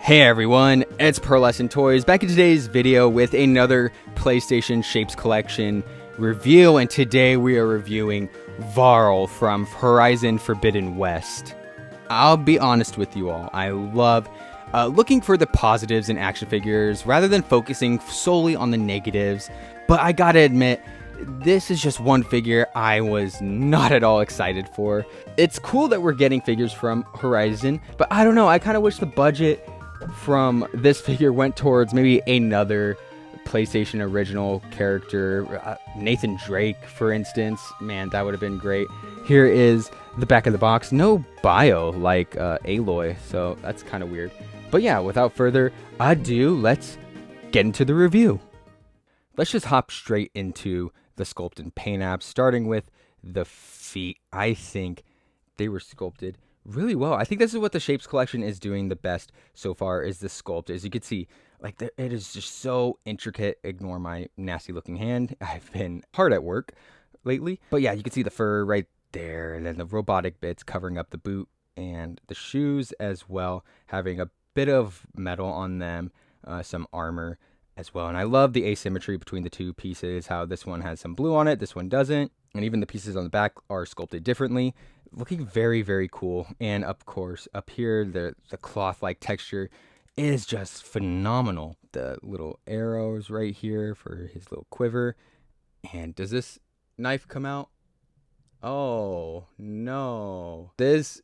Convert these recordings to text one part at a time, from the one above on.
Hey everyone, it's Pearlescent Toys back in today's video with another PlayStation Shapes Collection review, and today we are reviewing Varl from Horizon Forbidden West. I'll be honest with you all, I love looking for the positives in action figures rather than focusing solely on the negatives, but I gotta admit, this is just one figure I was not at all excited for. It's cool that we're getting figures from Horizon, but I don't know, I kind of wish the budget from this figure went towards maybe another PlayStation original character, Nathan Drake, for instance. Man, that would have been great. Here is the back of the box. No bio like Aloy, so that's kind of weird. But yeah, without further ado, let's get into the review. Let's just hop straight into the sculpt and paint apps, starting with the feet. I think they were sculpted really well. I think this is what the Shapes collection is doing the best so far, is the sculpt. As you can see, like, it is just so intricate. Ignore my nasty looking hand. I've been hard at work lately. But yeah, you can see the fur right there, and then the robotic bits covering up the boot and the shoes as well, having a bit of metal on them, some armor as well. And I love the asymmetry between the two pieces, how this one has some blue on it, this one doesn't. And even the pieces on the back are sculpted differently, looking very, very cool. And of course, up here, the cloth-like texture is just phenomenal. The little arrows right here for his little quiver. And does this knife come out? Oh, no. This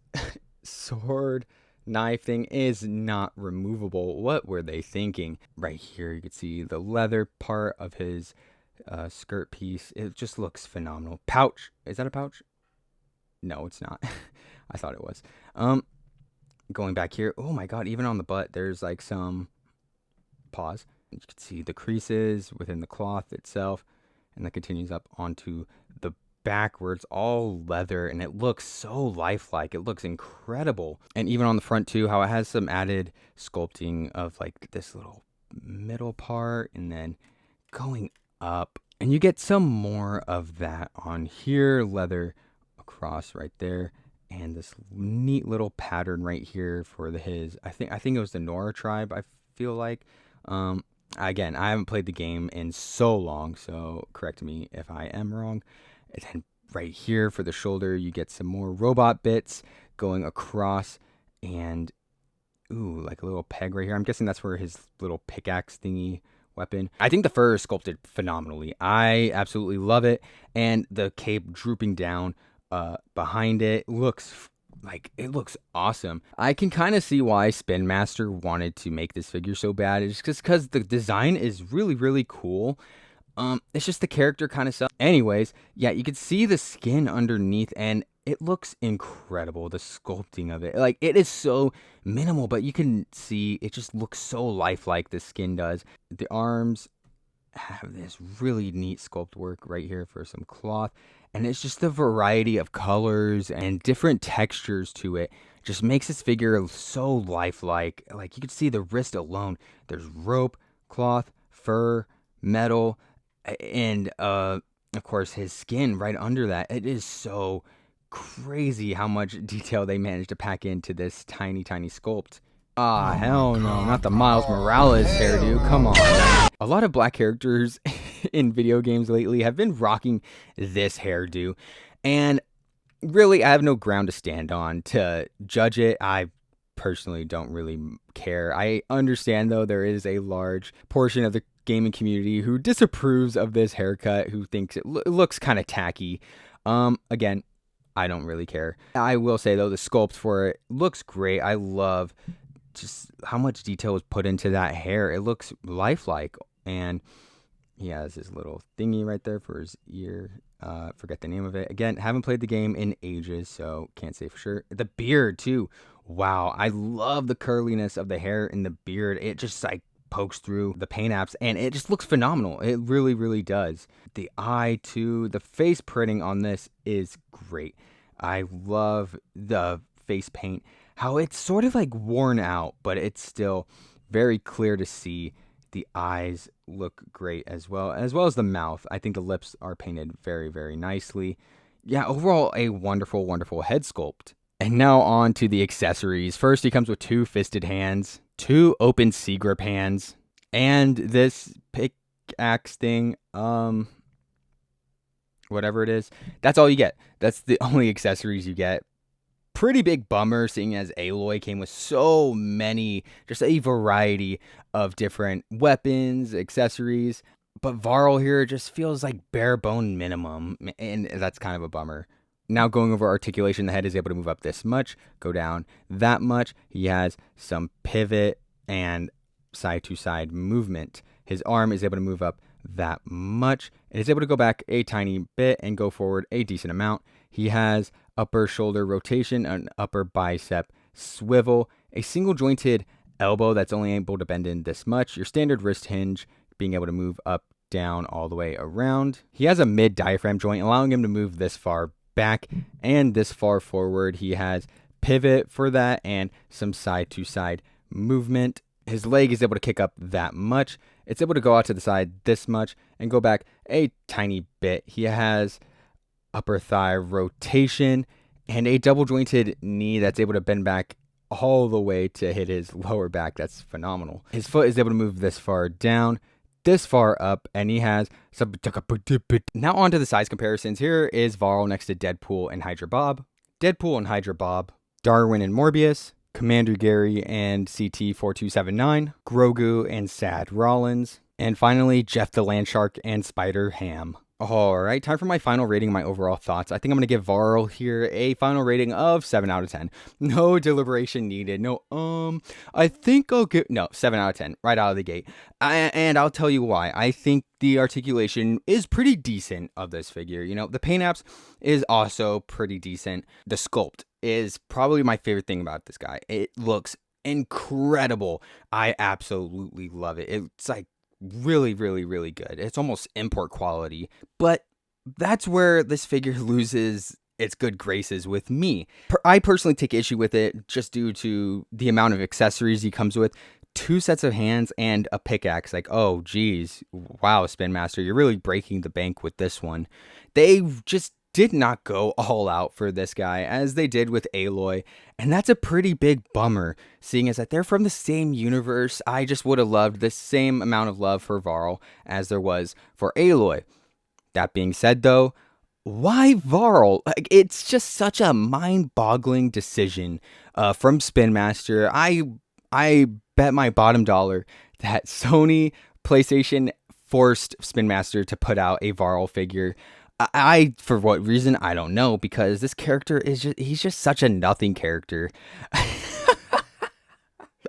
sword knife thing is not removable. What were they thinking? Right here, you can see the leather part of his skirt piece. It just looks phenomenal. Pouch. Is that a pouch? No, it's not. I thought it was. Going back here. Oh my god, even on the butt, there's like some paws. You can see the creases within the cloth itself, and that continues up onto the back where it's all leather, and it looks so lifelike. It looks incredible. And even on the front too, how it has some added sculpting of like this little middle part, and then going up, and you get some more of that on here, leather across right there, and this neat little pattern right here for his, I think it was the Nora tribe, I feel like. Again, I haven't played the game in so long, so correct me if I am wrong. And then right here for the shoulder, you get some more robot bits going across, and ooh, like a little peg right here. I'm guessing that's for his little pickaxe thingy weapon. I think the fur is sculpted phenomenally. I absolutely love it, and the cape drooping down behind it looks awesome. I can kind of see why Spinmaster wanted to make this figure so bad. It's just because the design is really, really cool. It's just the character kind of sucks. Anyways, yeah, you can see the skin underneath, and it looks incredible. The sculpting of it, like, it is so minimal, but you can see it just looks so lifelike. The skin does. The arms have this really neat sculpt work right here for some cloth, and it's just the variety of colors and different textures to it just makes this figure so lifelike. Like, you can see the wrist alone, there's rope, cloth, fur, metal, and of course his skin right under that. It is so crazy how much detail they managed to pack into this tiny sculpt. Ah, hell no, not the Miles Morales hairdo. Come on, man. A lot of black characters in video games lately have been rocking this hairdo, and really, I have no ground to stand on to judge it. I personally don't really care. I understand, though, there is a large portion of the gaming community who disapproves of this haircut, who thinks it looks kind of tacky. Again, I don't really care. I will say, though, the sculpt for it looks great. I love just how much detail was put into that hair. It looks lifelike, and he has his little thingy right there for his ear. Forget the name of it. Again, haven't played the game in ages, so can't say for sure. The beard too. Wow, I love the curliness of the hair in the beard. It just like pokes through the paint apps, and it just looks phenomenal. It really, really does. The eye too. The face printing on this is great. I love the face paint. How it's sort of like worn out, but it's still very clear to see. The eyes look great as well as the mouth. I think the lips are painted very, very nicely. Yeah, overall, a wonderful, wonderful head sculpt. And now on to the accessories. First, he comes with two fisted hands. 2 open sea grip hands, and this pickaxe thing, whatever it is. That's all you get. That's the only accessories you get. Pretty big bummer, seeing as Aloy came with so many, just a variety of different weapons, accessories. But Varl here just feels like bare bone minimum, and that's kind of a bummer. Now going over articulation, the head is able to move up this much, go down that much. He has some pivot and side to side movement. His arm is able to move up that much, and is able to go back a tiny bit and go forward a decent amount. He has upper shoulder rotation, an upper bicep swivel, a single jointed elbow that's only able to bend in this much, your standard wrist hinge being able to move up, down, all the way around. He has a mid diaphragm joint, allowing him to move this far back and this far forward. He has pivot for that and some side to side movement. His leg is able to kick up that much. It's able to go out to the side this much and go back a tiny bit. He has upper thigh rotation and a double jointed knee that's able to bend back all the way to hit his lower back. That's phenomenal. His foot is able to move this far down, this far up, and he has some. Now on to the size comparisons. Here is Varl next to Deadpool and Hydra Bob, Deadpool and Hydra Bob, Darwin and Morbius, Commander Gary and CT4279, Grogu and Sad Rollins, and finally Jeff the Landshark and Spider Ham. Alright, time for my final rating, my overall thoughts. I think I'm going to give Varl here a final rating of 7 out of 10. No deliberation needed. I think I'll give... No, 7 out of 10, right out of the gate. And I'll tell you why. I think the articulation is pretty decent of this figure. You know, the paint apps is also pretty decent. The sculpt is probably my favorite thing about this guy. It looks incredible. I absolutely love it. It's like really, really, really good. It's almost import quality, but that's where this figure loses its good graces with me. I personally take issue with it just due to the amount of accessories he comes with. 2 sets of hands and a pickaxe. Like, oh geez, wow, Spinmaster, you're really breaking the bank with this one. They just did not go all out for this guy as they did with Aloy, and that's a pretty big bummer, seeing as that they're from the same universe. I just would have loved the same amount of love for Varl as there was for Aloy. That being said though, why Varl? Like, it's just such a mind-boggling decision from Spinmaster. I bet my bottom dollar that Sony PlayStation forced Spinmaster to put out a Varl figure. I for what reason, I don't know, because this character is he's just such a nothing character.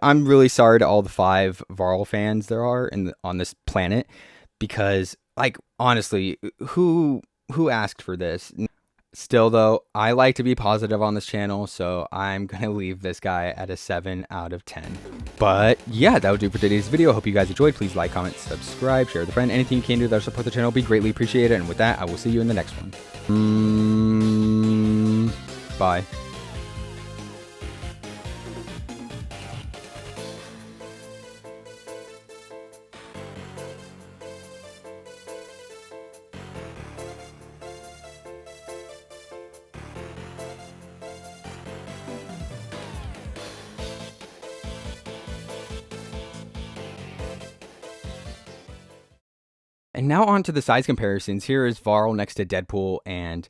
I'm really sorry to all the 5 Varl fans there are on this planet, because, like, honestly, who asked for this? Still though, I like to be positive on this channel, so I'm gonna leave this guy at a 7 out of 10. But yeah, that would do it for today's video. Hope you guys enjoyed. Please like, comment, subscribe, share with a friend. Anything you can do that'll support the channel will be greatly appreciated. And with that, I will see you in the next one. Bye. And now on to the size comparisons. Here is Varl next to Deadpool and